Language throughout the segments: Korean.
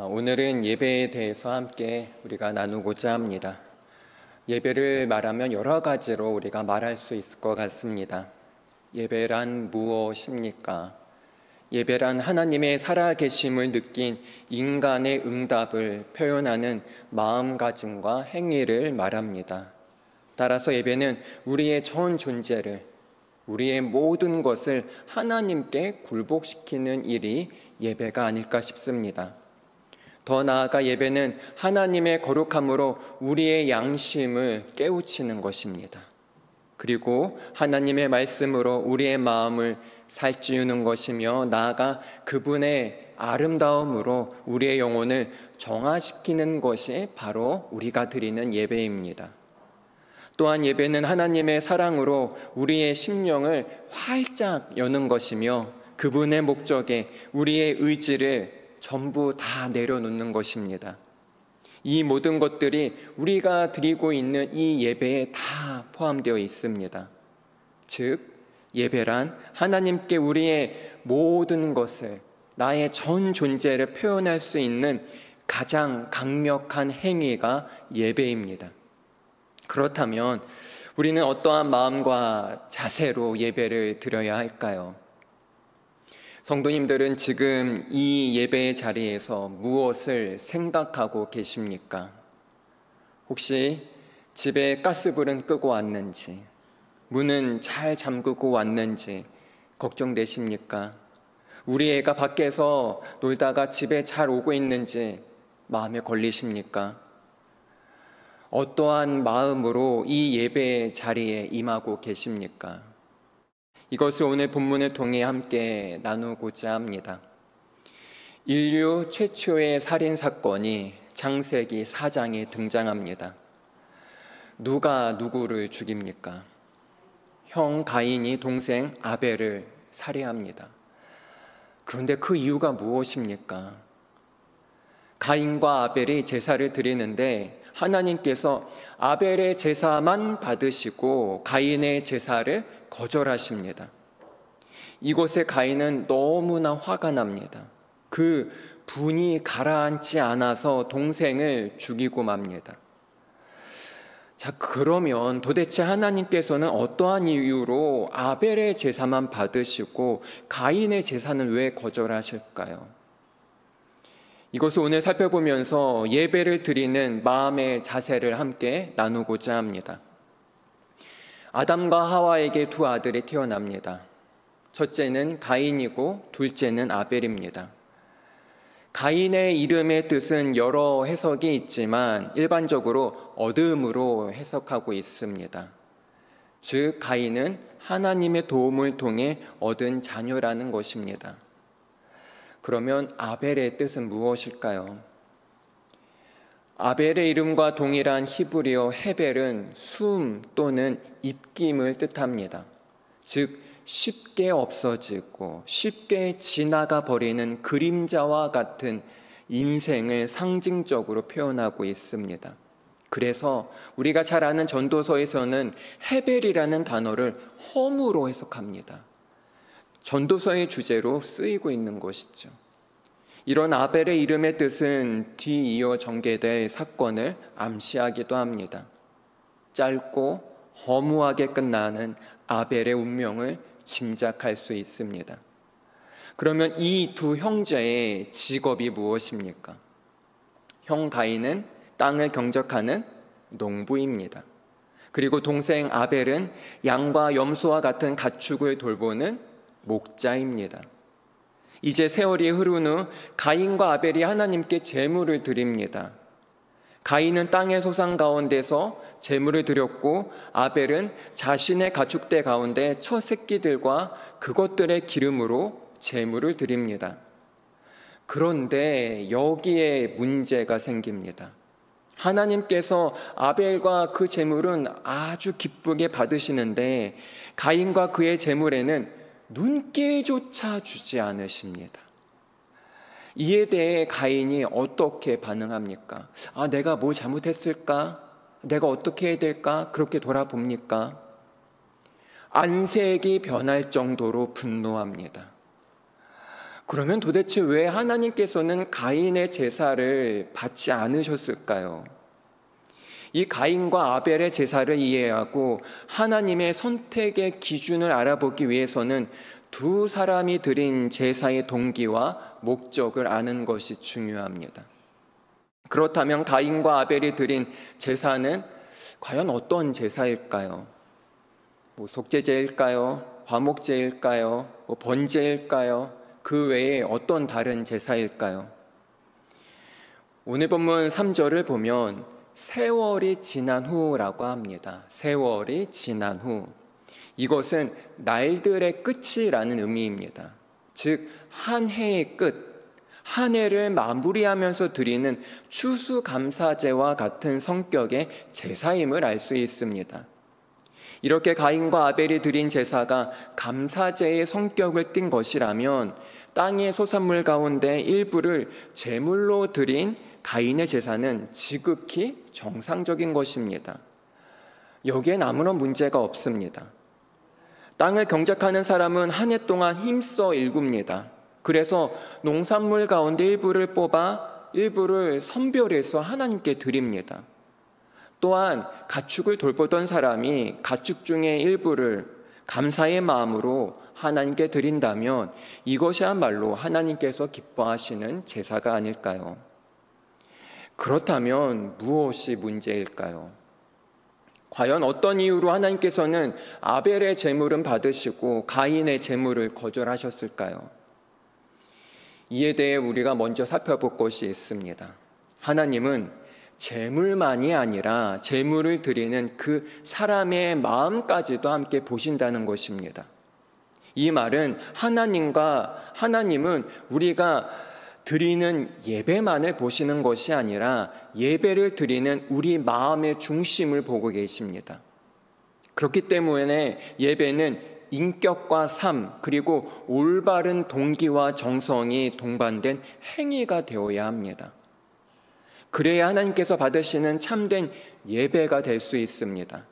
오늘은 예배에 대해서 함께 우리가 나누고자 합니다. 예배를 말하면 여러 가지로 우리가 말할 수 있을 것 같습니다. 예배란 무엇입니까? 예배란 하나님의 살아계심을 느낀 인간의 응답을 표현하는 마음가짐과 행위를 말합니다. 따라서 예배는 우리의 전 존재를, 우리의 모든 것을 하나님께 굴복시키는 일이 예배가 아닐까 싶습니다. 더 나아가 예배는 하나님의 거룩함으로 우리의 양심을 깨우치는 것입니다. 그리고 하나님의 말씀으로 우리의 마음을 살찌우는 것이며, 나아가 그분의 아름다움으로 우리의 영혼을 정화시키는 것이 바로 우리가 드리는 예배입니다. 또한 예배는 하나님의 사랑으로 우리의 심령을 활짝 여는 것이며, 그분의 목적에 우리의 의지를 전부 다 내려놓는 것입니다. 이 모든 것들이 우리가 드리고 있는 이 예배에 다 포함되어 있습니다. 즉, 예배란 하나님께 우리의 모든 것을, 나의 전 존재를 표현할 수 있는 가장 강력한 행위가 예배입니다. 그렇다면 우리는 어떠한 마음과 자세로 예배를 드려야 할까요? 성도님들은 지금 이 예배의 자리에서 무엇을 생각하고 계십니까? 혹시 집에 가스불은 끄고 왔는지, 문은 잘 잠그고 왔는지 걱정되십니까? 우리 애가 밖에서 놀다가 집에 잘 오고 있는지 마음에 걸리십니까? 어떠한 마음으로 이 예배의 자리에 임하고 계십니까? 이것을 오늘 본문을 통해 함께 나누고자 합니다. 인류 최초의 살인사건이 창세기 4장에 등장합니다. 누가 누구를 죽입니까? 형 가인이 동생 아벨을 살해합니다. 그런데 그 이유가 무엇입니까? 가인과 아벨이 제사를 드리는데 하나님께서 아벨의 제사만 받으시고 가인의 제사를 거절하십니다. 이곳에 가인은 너무나 화가 납니다. 그 분이 가라앉지 않아서 동생을 죽이고 맙니다. 자, 그러면 도대체 하나님께서는 어떠한 이유로 아벨의 제사만 받으시고 가인의 제사는 왜 거절하실까요? 이것을 오늘 살펴보면서 예배를 드리는 마음의 자세를 함께 나누고자 합니다. 아담과 하와에게 두 아들이 태어납니다. 첫째는 가인이고 둘째는 아벨입니다. 가인의 이름의 뜻은 여러 해석이 있지만 일반적으로 어둠으로 해석하고 있습니다. 즉, 가인은 하나님의 도움을 통해 얻은 자녀라는 것입니다. 그러면 아벨의 뜻은 무엇일까요? 아벨의 이름과 동일한 히브리어 헤벨은 숨 또는 입김을 뜻합니다. 즉, 쉽게 없어지고 쉽게 지나가 버리는 그림자와 같은 인생을 상징적으로 표현하고 있습니다. 그래서 우리가 잘 아는 전도서에서는 헤벨이라는 단어를 험으로 해석합니다. 전도서의 주제로 쓰이고 있는 것이죠. 이런 아벨의 이름의 뜻은 뒤이어 전개될 사건을 암시하기도 합니다. 짧고 허무하게 끝나는 아벨의 운명을 짐작할 수 있습니다. 그러면 이 두 형제의 직업이 무엇입니까? 형 가인은 땅을 경작하는 농부입니다. 그리고 동생 아벨은 양과 염소와 같은 가축을 돌보는 목자입니다. 이제 세월이 흐른 후 가인과 아벨이 하나님께 제물을 드립니다. 가인은 땅의 소산 가운데서 제물을 드렸고, 아벨은 자신의 가축대 가운데 첫 새끼들과 그것들의 기름으로 제물을 드립니다. 그런데 여기에 문제가 생깁니다. 하나님께서 아벨과 그 제물은 아주 기쁘게 받으시는데 가인과 그의 제물에는 눈길조차 주지 않으십니다. 이에 대해 가인이 어떻게 반응합니까? 내가 뭘 잘못했을까? 내가 어떻게 해야 될까? 그렇게 돌아봅니까? 안색이 변할 정도로 분노합니다. 그러면 도대체 왜 하나님께서는 가인의 제사를 받지 않으셨을까요? 이 가인과 아벨의 제사를 이해하고 하나님의 선택의 기준을 알아보기 위해서는 두 사람이 드린 제사의 동기와 목적을 아는 것이 중요합니다. 그렇다면 가인과 아벨이 드린 제사는 과연 어떤 제사일까요? 속죄제일까요? 화목제일까요? 번제일까요? 그 외에 어떤 다른 제사일까요? 오늘 본문 3절을 보면 세월이 지난 후라고 합니다. 세월이 지난 후. 이것은 날들의 끝이라는 의미입니다. 즉, 한 해의 끝, 한 해를 마무리하면서 드리는 추수감사제와 같은 성격의 제사임을 알 수 있습니다. 이렇게 가인과 아벨이 드린 제사가 감사제의 성격을 띈 것이라면 땅의 소산물 가운데 일부를 제물로 드린 가인의 제사는 지극히 정상적인 것입니다. 여기엔 아무런 문제가 없습니다. 땅을 경작하는 사람은 한 해 동안 힘써 일굽니다. 그래서 농산물 가운데 일부를 뽑아 일부를 선별해서 하나님께 드립니다. 또한 가축을 돌보던 사람이 가축 중에 일부를 감사의 마음으로 하나님께 드린다면 이것이야말로 하나님께서 기뻐하시는 제사가 아닐까요? 그렇다면 무엇이 문제일까요? 과연 어떤 이유로 하나님께서는 아벨의 제물은 받으시고 가인의 제물을 거절하셨을까요? 이에 대해 우리가 먼저 살펴볼 것이 있습니다. 하나님은 제물만이 아니라 제물을 드리는 그 사람의 마음까지도 함께 보신다는 것입니다. 이 말은 하나님은 우리가 드리는 예배만을 보시는 것이 아니라 예배를 드리는 우리 마음의 중심을 보고 계십니다. 그렇기 때문에 예배는 인격과 삶 그리고 올바른 동기와 정성이 동반된 행위가 되어야 합니다. 그래야 하나님께서 받으시는 참된 예배가 될 수 있습니다.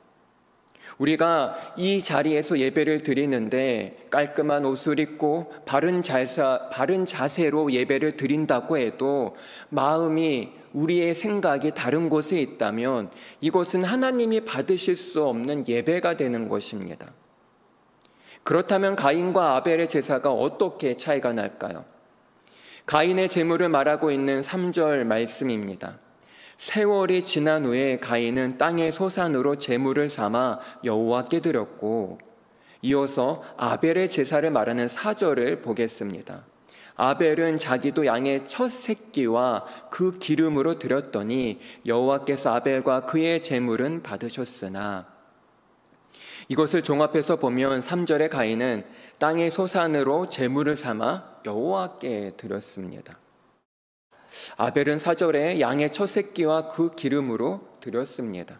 우리가 이 자리에서 예배를 드리는데 깔끔한 옷을 입고 바른 자세로 예배를 드린다고 해도 마음이 우리의 생각이 다른 곳에 있다면 이것은 하나님이 받으실 수 없는 예배가 되는 것입니다. 그렇다면 가인과 아벨의 제사가 어떻게 차이가 날까요? 가인의 제물을 말하고 있는 3절 말씀입니다. 세월이 지난 후에 가인은 땅의 소산으로 제물을 삼아 여호와께 드렸고, 이어서 아벨의 제사를 말하는 4절을 보겠습니다. 아벨은 자기도 양의 첫 새끼와 그 기름으로 드렸더니 여호와께서 아벨과 그의 제물은 받으셨으나, 이것을 종합해서 보면 3절의 가인은 땅의 소산으로 제물을 삼아 여호와께 드렸습니다. 아벨은 4절에 양의 첫 새끼와 그 기름으로 드렸습니다.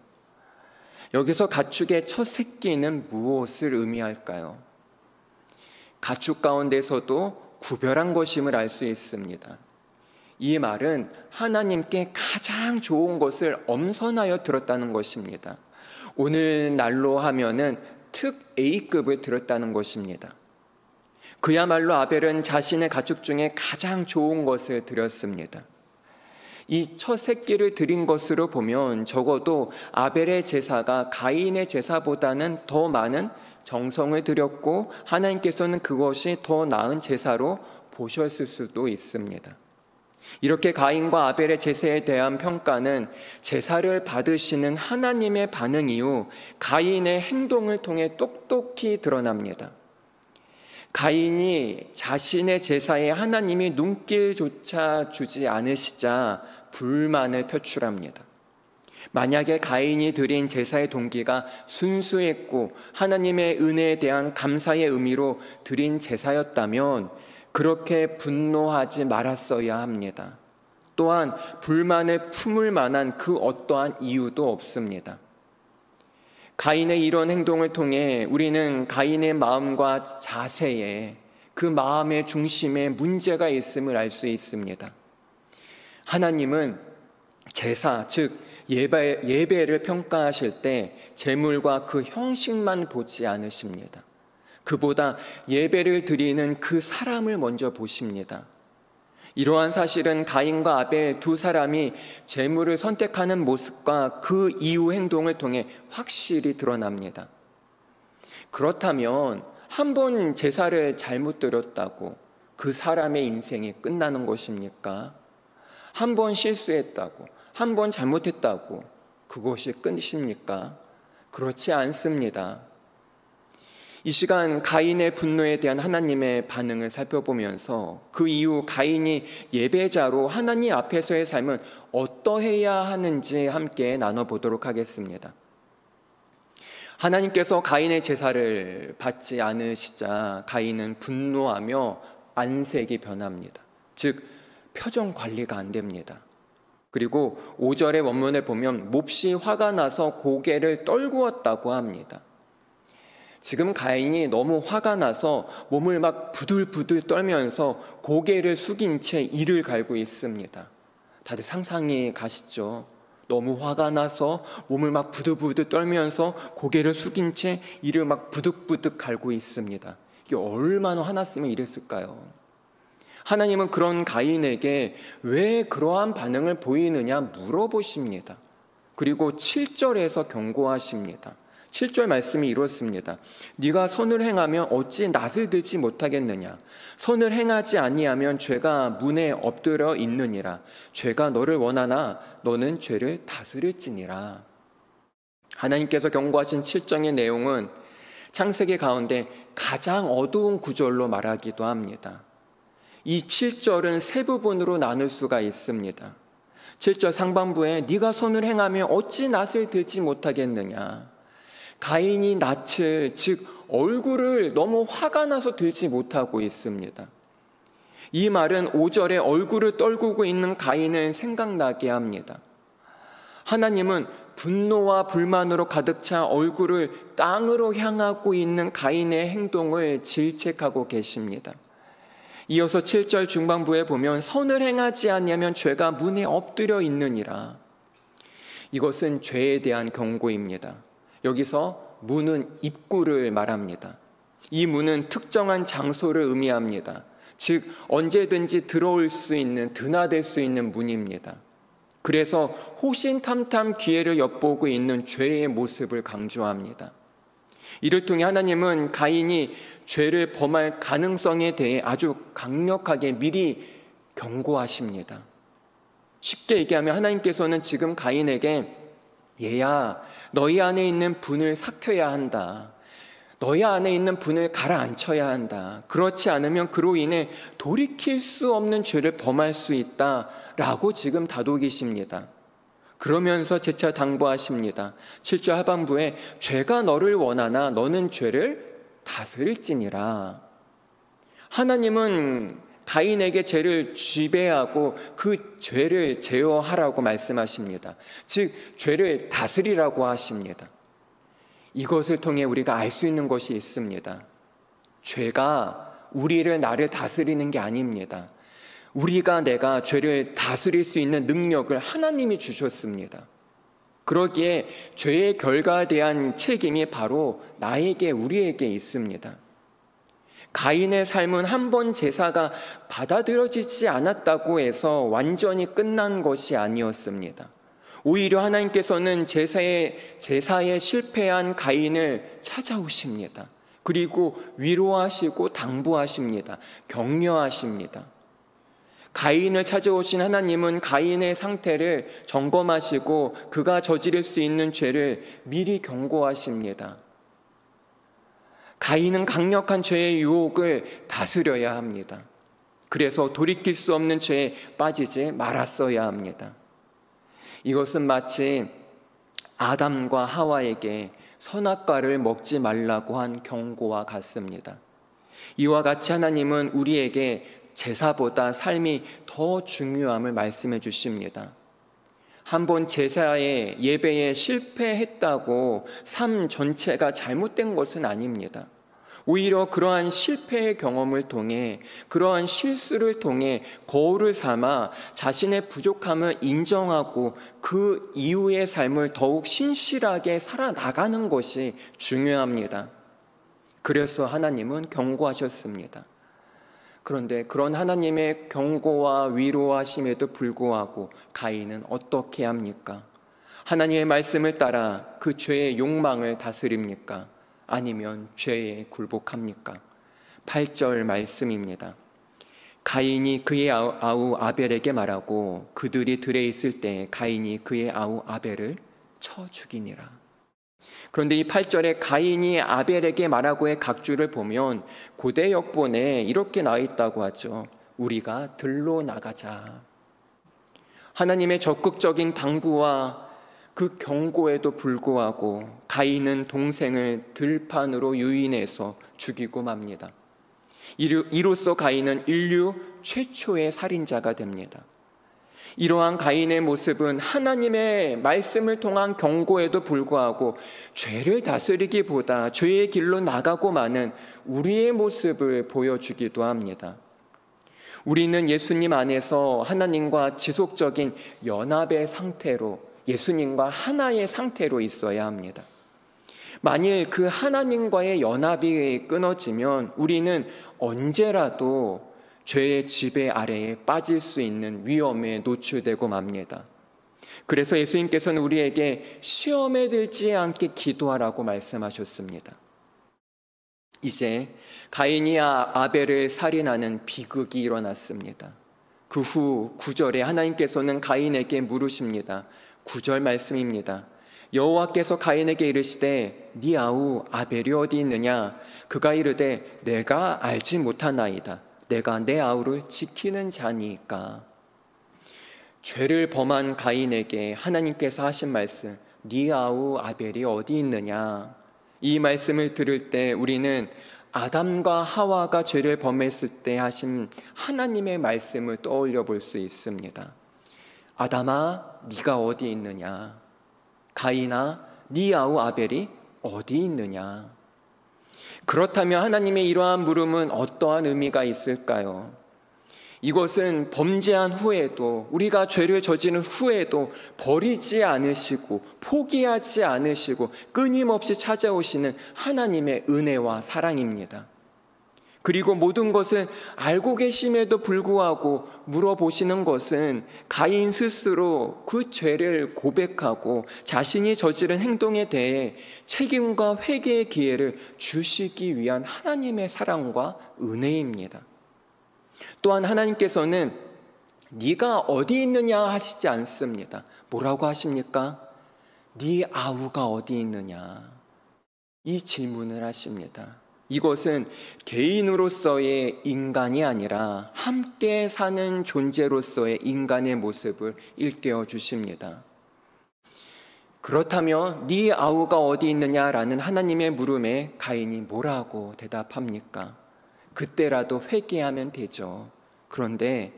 여기서 가축의 첫 새끼는 무엇을 의미할까요? 가축 가운데서도 구별한 것임을 알 수 있습니다. 이 말은 하나님께 가장 좋은 것을 엄선하여 드렸다는 것입니다. 오늘날로 하면은 특 A급을 드렸다는 것입니다. 그야말로 아벨은 자신의 가축 중에 가장 좋은 것을 드렸습니다. 이 첫 새끼를 드린 것으로 보면 적어도 아벨의 제사가 가인의 제사보다는 더 많은 정성을 들였고 하나님께서는 그것이 더 나은 제사로 보셨을 수도 있습니다. 이렇게 가인과 아벨의 제사에 대한 평가는 제사를 받으시는 하나님의 반응 이후 가인의 행동을 통해 똑똑히 드러납니다. 가인이 자신의 제사에 하나님이 눈길조차 주지 않으시자 불만을 표출합니다. 만약에 가인이 드린 제사의 동기가 순수했고 하나님의 은혜에 대한 감사의 의미로 드린 제사였다면 그렇게 분노하지 말았어야 합니다. 또한 불만을 품을 만한 그 어떠한 이유도 없습니다. 가인의 이런 행동을 통해 우리는 가인의 마음과 자세에 그 마음의 중심에 문제가 있음을 알 수 있습니다. 하나님은 제사, 즉 예배를 평가하실 때 제물과 그 형식만 보지 않으십니다. 그보다 예배를 드리는 그 사람을 먼저 보십니다. 이러한 사실은 가인과 아벨 두 사람이 제물을 선택하는 모습과 그 이후 행동을 통해 확실히 드러납니다. 그렇다면 한 번 제사를 잘못 드렸다고 그 사람의 인생이 끝나는 것입니까? 한 번 실수했다고, 한 번 잘못했다고 그것이 끝입니까? 그렇지 않습니다. 이 시간 가인의 분노에 대한 하나님의 반응을 살펴보면서 그 이후 가인이 예배자로 하나님 앞에서의 삶은 어떠해야 하는지 함께 나눠보도록 하겠습니다. 하나님께서 가인의 제사를 받지 않으시자 가인은 분노하며 안색이 변합니다. 즉 표정 관리가 안 됩니다. 그리고 5절의 원문을 보면 몹시 화가 나서 고개를 떨구었다고 합니다. 지금 가인이 너무 화가 나서 몸을 막 부들부들 떨면서 고개를 숙인 채 이를 갈고 있습니다. 다들 상상이 가시죠? 너무 화가 나서 몸을 막 부들부들 떨면서 고개를 숙인 채 이를 막 부득부득 갈고 있습니다. 이게 얼마나 화났으면 이랬을까요? 하나님은 그런 가인에게 왜 그러한 반응을 보이느냐 물어보십니다. 그리고 7절에서 경고하십니다. 7절 말씀이 이렇습니다. 네가 선을 행하면 어찌 낯을 들지 못하겠느냐. 선을 행하지 아니하면 죄가 문에 엎드려 있느니라. 죄가 너를 원하나 너는 죄를 다스릴지니라. 하나님께서 경고하신 7절의 내용은 창세기 가운데 가장 어두운 구절로 말하기도 합니다. 이 7절은 세 부분으로 나눌 수가 있습니다. 7절 상반부에 네가 선을 행하면 어찌 낯을 들지 못하겠느냐. 가인이 낯을, 즉 얼굴을 너무 화가 나서 들지 못하고 있습니다. 이 말은 5절에 얼굴을 떨구고 있는 가인을 생각나게 합니다. 하나님은 분노와 불만으로 가득 차 얼굴을 땅으로 향하고 있는 가인의 행동을 질책하고 계십니다. 이어서 7절 중반부에 보면 선을 행하지 않으면 죄가 문에 엎드려 있느니라. 이것은 죄에 대한 경고입니다. 여기서 문은 입구를 말합니다. 이 문은 특정한 장소를 의미합니다. 즉 언제든지 들어올 수 있는, 드나들 수 있는 문입니다. 그래서 호신탐탐 기회를 엿보고 있는 죄의 모습을 강조합니다. 이를 통해 하나님은 가인이 죄를 범할 가능성에 대해 아주 강력하게 미리 경고하십니다. 쉽게 얘기하면 하나님께서는 지금 가인에게 얘야, 너희 안에 있는 분을 삭혀야 한다. 너희 안에 있는 분을 가라앉혀야 한다. 그렇지 않으면 그로 인해 돌이킬 수 없는 죄를 범할 수 있다라고 지금 다독이십니다. 그러면서 재차 당부하십니다. 7절 하반부에 죄가 너를 원하나 너는 죄를 다스릴지니라. 하나님은 가인에게 죄를 지배하고 그 죄를 제어하라고 말씀하십니다. 즉 죄를 다스리라고 하십니다. 이것을 통해 우리가 알 수 있는 것이 있습니다. 죄가 나를 다스리는 게 아닙니다. 내가 죄를 다스릴 수 있는 능력을 하나님이 주셨습니다. 그러기에 죄의 결과에 대한 책임이 바로 우리에게 있습니다. 가인의 삶은 한 번 제사가 받아들여지지 않았다고 해서 완전히 끝난 것이 아니었습니다. 오히려 하나님께서는 제사에 실패한 가인을 찾아오십니다. 그리고 위로하시고 당부하십니다. 격려하십니다. 가인을 찾아오신 하나님은 가인의 상태를 점검하시고 그가 저지를 수 있는 죄를 미리 경고하십니다. 가인은 강력한 죄의 유혹을 다스려야 합니다. 그래서 돌이킬 수 없는 죄에 빠지지 말았어야 합니다. 이것은 마치 아담과 하와에게 선악과를 먹지 말라고 한 경고와 같습니다. 이와 같이 하나님은 우리에게 제사보다 삶이 더 중요함을 말씀해 주십니다. 한번 제사에 예배에 실패했다고 삶 전체가 잘못된 것은 아닙니다. 오히려 그러한 실패의 경험을 통해, 그러한 실수를 통해 거울을 삼아 자신의 부족함을 인정하고 그 이후의 삶을 더욱 신실하게 살아나가는 것이 중요합니다. 그래서 하나님은 경고하셨습니다. 그런데 그런 하나님의 경고와 위로하심에도 불구하고 가인은 어떻게 합니까? 하나님의 말씀을 따라 그 죄의 욕망을 다스립니까? 아니면 죄에 굴복합니까? 8절 말씀입니다. 가인이 그의 아우 아벨에게 말하고 그들이 들에 있을 때 가인이 그의 아우 아벨을 쳐 죽이니라. 그런데 이 8절에 가인이 아벨에게 말하고의 각주를 보면 고대 역본에 이렇게 나와 있다고 하죠. 우리가 들로 나가자. 하나님의 적극적인 당부와 그 경고에도 불구하고 가인은 동생을 들판으로 유인해서 죽이고 맙니다. 이로써 가인은 인류 최초의 살인자가 됩니다. 이러한 가인의 모습은 하나님의 말씀을 통한 경고에도 불구하고 죄를 다스리기보다 죄의 길로 나가고 마는 우리의 모습을 보여주기도 합니다. 우리는 예수님 안에서 하나님과 지속적인 연합의 상태로, 예수님과 하나의 상태로 있어야 합니다. 만일 그 하나님과의 연합이 끊어지면 우리는 언제라도 죄의 지배 아래에 빠질 수 있는 위험에 노출되고 맙니다. 그래서 예수님께서는 우리에게 시험에 들지 않게 기도하라고 말씀하셨습니다. 이제 가인이 아벨을 살인하는 비극이 일어났습니다. 그 후 9절에 하나님께서는 가인에게 물으십니다. 9절 말씀입니다. 여호와께서 가인에게 이르시되 네 아우 아벨이 어디 있느냐? 그가 이르되 내가 알지 못하나이다. 내가 내 아우를 지키는 자니까. 죄를 범한 가인에게 하나님께서 하신 말씀, 네 아우 아벨이 어디 있느냐? 이 말씀을 들을 때 우리는 아담과 하와가 죄를 범했을 때 하신 하나님의 말씀을 떠올려 볼 수 있습니다. 아담아, 네가 어디 있느냐? 가인아, 네 아우 아벨이 어디 있느냐? 그렇다면 하나님의 이러한 물음은 어떠한 의미가 있을까요? 이것은 범죄한 후에도, 우리가 죄를 저지른 후에도 버리지 않으시고 포기하지 않으시고 끊임없이 찾아오시는 하나님의 은혜와 사랑입니다. 그리고 모든 것을 알고 계심에도 불구하고 물어보시는 것은 가인 스스로 그 죄를 고백하고 자신이 저지른 행동에 대해 책임과 회개의 기회를 주시기 위한 하나님의 사랑과 은혜입니다. 또한 하나님께서는 네가 어디 있느냐 하시지 않습니다. 뭐라고 하십니까? 네 아우가 어디 있느냐? 이 질문을 하십니다. 이것은 개인으로서의 인간이 아니라 함께 사는 존재로서의 인간의 모습을 일깨워 주십니다. 그렇다면 네 아우가 어디 있느냐라는 하나님의 물음에 가인이 뭐라고 대답합니까? 그때라도 회개하면 되죠. 그런데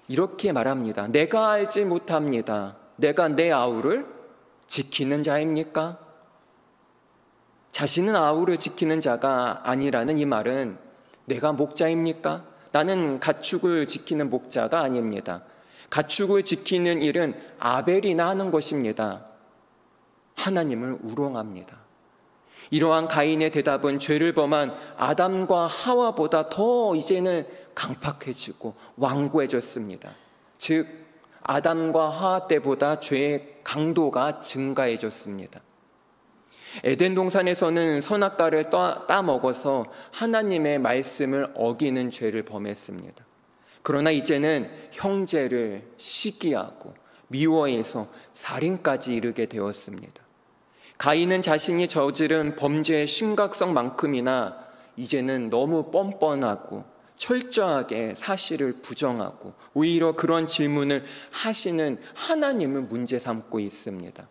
이렇게 말합니다. 내가 알지 못합니다. 내가 내 아우를 지키는 자입니까? 자신은 아우를 지키는 자가 아니라는 이 말은 내가 목자입니까? 나는 가축을 지키는 목자가 아닙니다. 가축을 지키는 일은 아벨이나 하는 것입니다. 하나님을 우롱합니다. 이러한 가인의 대답은 죄를 범한 아담과 하와보다 더 이제는 강팍해지고 완고해졌습니다. 즉 아담과 하와 때보다 죄의 강도가 증가해졌습니다. 에덴 동산에서는 선악과를 따먹어서 하나님의 말씀을 어기는 죄를 범했습니다. 그러나 이제는 형제를 시기하고 미워해서 살인까지 이르게 되었습니다. 가인은 자신이 저지른 범죄의 심각성만큼이나 이제는 너무 뻔뻔하고 철저하게 사실을 부정하고 오히려 그런 질문을 하시는 하나님을 문제 삼고 있습니다.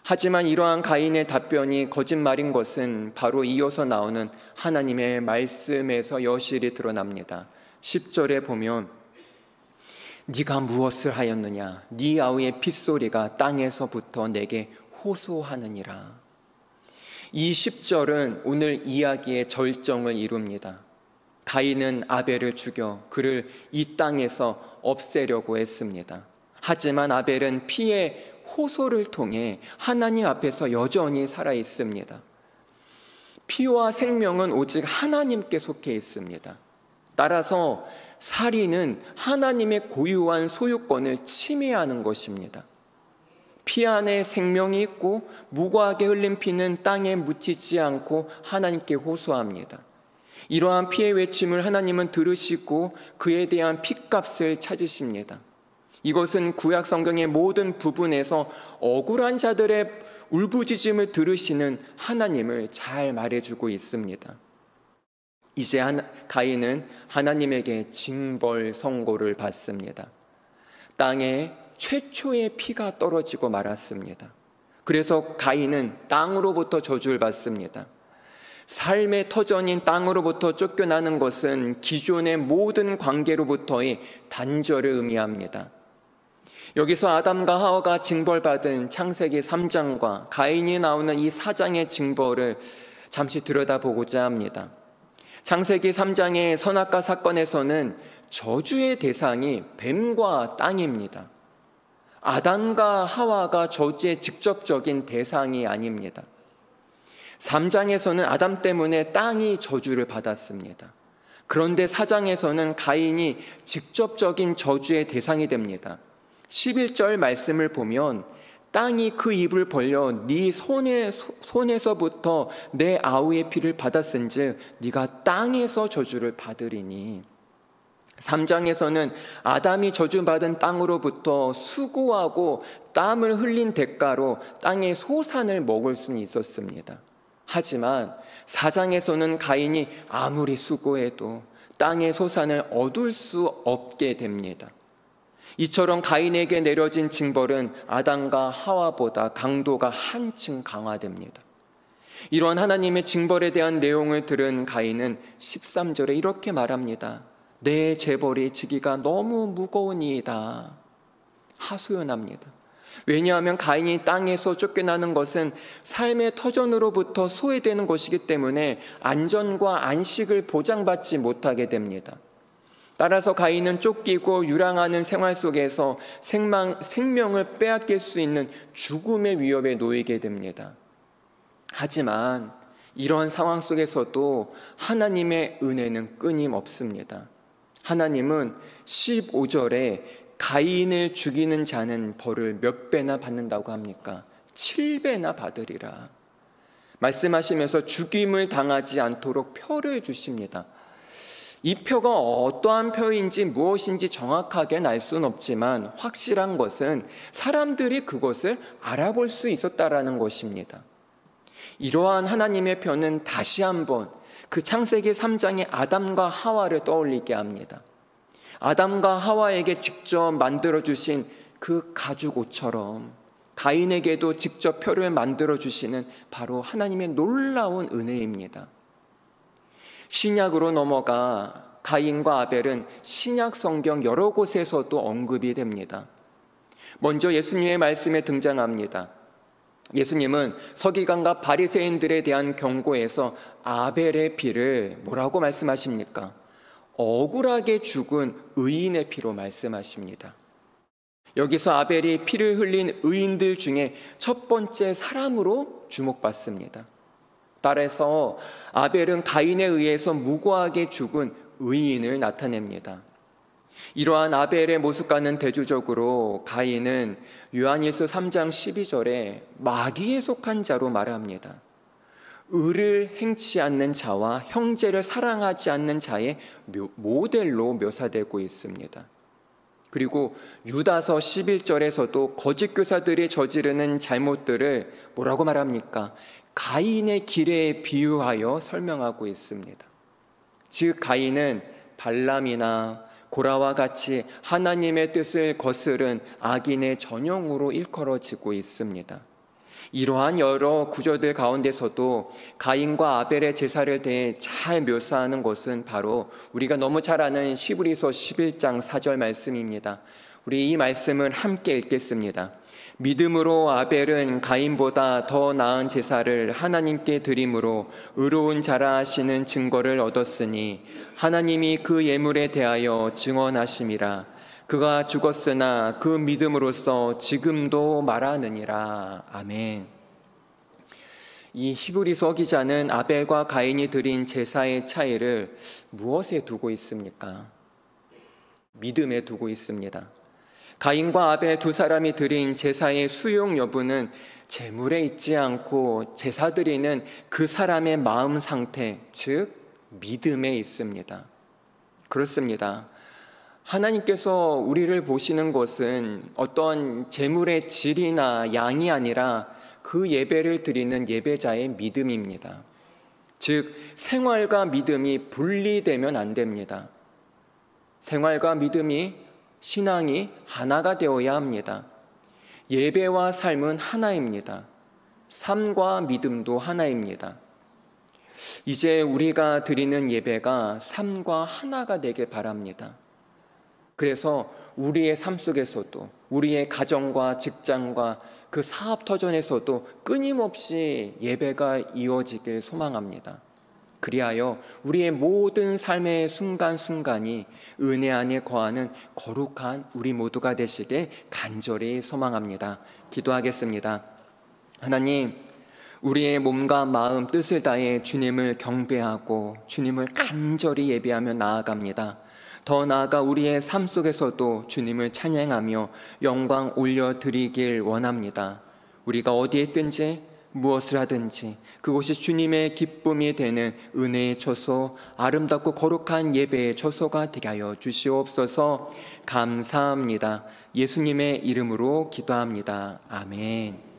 하지만 이러한 가인의 답변이 거짓말인 것은 바로 이어서 나오는 하나님의 말씀에서 여실히 드러납니다. 10절에 보면 네가 무엇을 하였느냐? 네 아우의 핏소리가 땅에서부터 내게 호소하느니라. 이 10절은 오늘 이야기의 절정을 이룹니다. 가인은 아벨을 죽여 그를 이 땅에서 없애려고 했습니다. 하지만 아벨은 피의 호소를 통해 하나님 앞에서 여전히 살아 있습니다. 피와 생명은 오직 하나님께 속해 있습니다. 따라서 살인은 하나님의 고유한 소유권을 침해하는 것입니다. 피 안에 생명이 있고 무고하게 흘린 피는 땅에 묻히지 않고 하나님께 호소합니다. 이러한 피의 외침을 하나님은 들으시고 그에 대한 핏값을 찾으십니다. 이것은 구약 성경의 모든 부분에서 억울한 자들의 울부짖음을 들으시는 하나님을 잘 말해주고 있습니다. 이제 가인은 하나님에게 징벌 선고를 받습니다. 땅에 최초의 피가 떨어지고 말았습니다. 그래서 가인은 땅으로부터 저주를 받습니다. 삶의 터전인 땅으로부터 쫓겨나는 것은 기존의 모든 관계로부터의 단절을 의미합니다. 여기서 아담과 하와가 징벌받은 창세기 3장과 가인이 나오는 이 4장의 징벌을 잠시 들여다보고자 합니다. 창세기 3장의 선악과 사건에서는 저주의 대상이 뱀과 땅입니다. 아담과 하와가 저주의 직접적인 대상이 아닙니다. 3장에서는 아담 때문에 땅이 저주를 받았습니다. 그런데 4장에서는 가인이 직접적인 저주의 대상이 됩니다. 11절 말씀을 보면 땅이 그 입을 벌려 네 손에서부터 내 아우의 피를 받았은즉 네가 땅에서 저주를 받으리니. 3장에서는 아담이 저주받은 땅으로부터 수고하고 땀을 흘린 대가로 땅의 소산을 먹을 수는 있었습니다. 하지만 4장에서는 가인이 아무리 수고해도 땅의 소산을 얻을 수 없게 됩니다. 이처럼 가인에게 내려진 징벌은 아담과 하와보다 강도가 한층 강화됩니다. 이러한 하나님의 징벌에 대한 내용을 들은 가인은 13절에 이렇게 말합니다. 내 재벌이 지기가 너무 무거우니이다. 하소연합니다. 왜냐하면 가인이 땅에서 쫓겨나는 것은 삶의 터전으로부터 소외되는 것이기 때문에 안전과 안식을 보장받지 못하게 됩니다. 따라서 가인은 쫓기고 유랑하는 생활 속에서 생명을 빼앗길 수 있는 죽음의 위협에 놓이게 됩니다. 하지만 이러한 상황 속에서도 하나님의 은혜는 끊임없습니다. 하나님은 15절에 가인을 죽이는 자는 벌을 몇 배나 받는다고 합니까? 7배나 받으리라 말씀하시면서 죽임을 당하지 않도록 표를 주십니다. 이 표가 어떠한 표인지 무엇인지 정확하게 알 수는 없지만 확실한 것은 사람들이 그것을 알아볼 수 있었다라는 것입니다. 이러한 하나님의 표는 다시 한번 그 창세기 3장의 아담과 하와를 떠올리게 합니다. 아담과 하와에게 직접 만들어주신 그 가죽옷처럼 가인에게도 직접 표를 만들어주시는 바로 하나님의 놀라운 은혜입니다. 신약으로 넘어가 가인과 아벨은 신약 성경 여러 곳에서도 언급이 됩니다. 먼저 예수님의 말씀에 등장합니다. 예수님은 서기관과 바리새인들에 대한 경고에서 아벨의 피를 뭐라고 말씀하십니까? 억울하게 죽은 의인의 피로 말씀하십니다. 여기서 아벨이 피를 흘린 의인들 중에 첫 번째 사람으로 주목받습니다. 따라서 아벨은 가인에 의해서 무고하게 죽은 의인을 나타냅니다. 이러한 아벨의 모습과는 대조적으로 가인은 요한일서 3장 12절에 마귀에 속한 자로 말합니다. 의를 행치 않는 자와 형제를 사랑하지 않는 자의 모델로 묘사되고 있습니다. 그리고 유다서 11절에서도 거짓 교사들이 저지르는 잘못들을 뭐라고 말합니까? 가인의 길에 비유하여 설명하고 있습니다. 즉 가인은 발람이나 고라와 같이 하나님의 뜻을 거스른 악인의 전형으로 일컬어지고 있습니다. 이러한 여러 구절들 가운데서도 가인과 아벨의 제사를 대해 잘 묘사하는 것은 바로 우리가 너무 잘 아는 히브리서 11장 4절 말씀입니다. 우리 이 말씀을 함께 읽겠습니다. 믿음으로 아벨은 가인보다 더 나은 제사를 하나님께 드림으로 의로운 자라 하시는 증거를 얻었으니 하나님이 그 예물에 대하여 증언하심이라. 그가 죽었으나 그 믿음으로써 지금도 말하느니라. 아멘. 이 히브리서 기자는 아벨과 가인이 드린 제사의 차이를 무엇에 두고 있습니까? 믿음에 두고 있습니다. 가인과 아벨 두 사람이 드린 제사의 수용 여부는 제물에 있지 않고 제사 드리는 그 사람의 마음 상태, 즉 믿음에 있습니다. 그렇습니다. 하나님께서 우리를 보시는 것은 어떤 제물의 질이나 양이 아니라 그 예배를 드리는 예배자의 믿음입니다. 즉 생활과 믿음이 분리되면 안 됩니다. 생활과 믿음이, 신앙이 하나가 되어야 합니다. 예배와 삶은 하나입니다. 삶과 믿음도 하나입니다. 이제 우리가 드리는 예배가 삶과 하나가 되길 바랍니다. 그래서 우리의 삶 속에서도, 우리의 가정과 직장과 그 사업터전에서도 끊임없이 예배가 이어지길 소망합니다. 그리하여 우리의 모든 삶의 순간순간이 은혜 안에 거하는 거룩한 우리 모두가 되시길 간절히 소망합니다. 기도하겠습니다. 하나님, 우리의 몸과 마음, 뜻을 다해 주님을 경배하고 주님을 간절히 예배하며 나아갑니다. 더 나아가 우리의 삶 속에서도 주님을 찬양하며 영광 올려드리길 원합니다. 우리가 어디에 있든지 무엇을 하든지 그곳이 주님의 기쁨이 되는 은혜의 처소, 아름답고 거룩한 예배의 처소가 되게 하여 주시옵소서. 감사합니다. 예수님의 이름으로 기도합니다. 아멘.